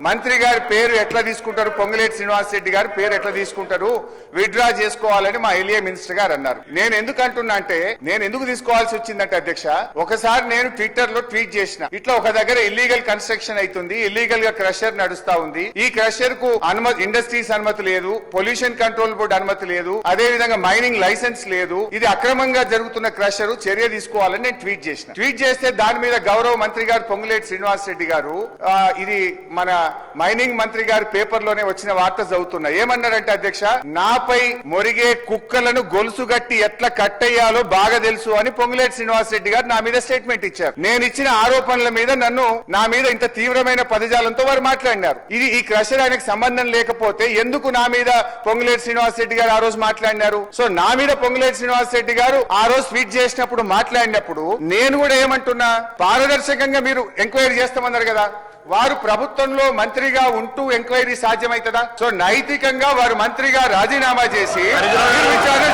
మంత్రి గారి పేరు ఎట్లా తీసుకుంటారు, పొంగులేటి శ్రీనివాస్ రెడ్డి గారి పేరు ఎట్లా తీసుకుంటారు, విత్డ్రా చేసుకోవాలని మా ఎల్ఏ మినిస్టర్ గారు అన్నారు. నేను ఎందుకు అంటున్నా అంటే, నేను ఎందుకు తీసుకోవాల్సి వచ్చిందంటే అధ్యక్ష, ఒకసారి నేను ట్విట్టర్ లో ట్వీట్ చేసిన, ఇట్లా ఒక దగ్గర ఇల్లీగల్ కన్స్ట్రక్షన్ అవుతుంది, ఇల్లీగల్ గా క్రషర్ నడుస్తా ఉంది, ఈ క్రషర్ కు అనుమతి, ఇండస్ట్రీస్ అనుమతి లేదు, పొల్యూషన్ కంట్రోల్ బోర్డు అనుమతి లేదు, అదే విధంగా మైనింగ్ లైసెన్స్ లేదు, ఇది అక్రమంగా జరుగుతున్న క్రషర్, చర్య తీసుకోవాలని నేను ట్వీట్ చేసిన. ట్వీట్ చేస్తే దాని మీద గౌరవ మంత్రి గారు పొంగులేటి శ్రీనివాస్ రెడ్డి గారు, ఇది మన మైనింగ్ మంత్రి గారి పేపర్ లోనే వచ్చిన వార్త చదువుతున్నా, ఏమన్నారంటే అధ్యక్ష, నాపై మొరిగే కుక్కలను గొలుసు గట్టి ఎట్లా కట్టయ్యాలో బాగా తెలుసు అని పొంగులేటి శ్రీనివాస్ రెడ్డి గారు నా మీద స్టేట్మెంట్ ఇచ్చారు. నేను ఇచ్చిన ఆరోపణల మీద నా మీద ఇంత తీవ్రమైన పదజాలంతో వారు మాట్లాడినారు. ఇది ఈ క్రషర్ ఆయనకు సంబంధం లేకపోతే ఎందుకు నా మీద పొంగులేటి శ్రీనివాస్ రెడ్డి గారు ఆ రోజు మాట్లాడినారు? సో నా మీద పొంగులేటి శ్రీనివాస్ రెడ్డి గారు ఆ రోజు ట్వీట్ చేసినప్పుడు మాట్లాడినప్పుడు నేను కూడా ఏమంటున్నా, పారదర్శకంగా మీరు ఎంక్వైరీ చేస్తామన్నారు కదా, వారు ప్రభుత్వంలో మంత్రిగా ఉంటూ ఎంక్వైరీ సాధ్యమవుతుందా? సో నైతికంగా వారు మంత్రిగా రాజీనామా చేసి విచారణ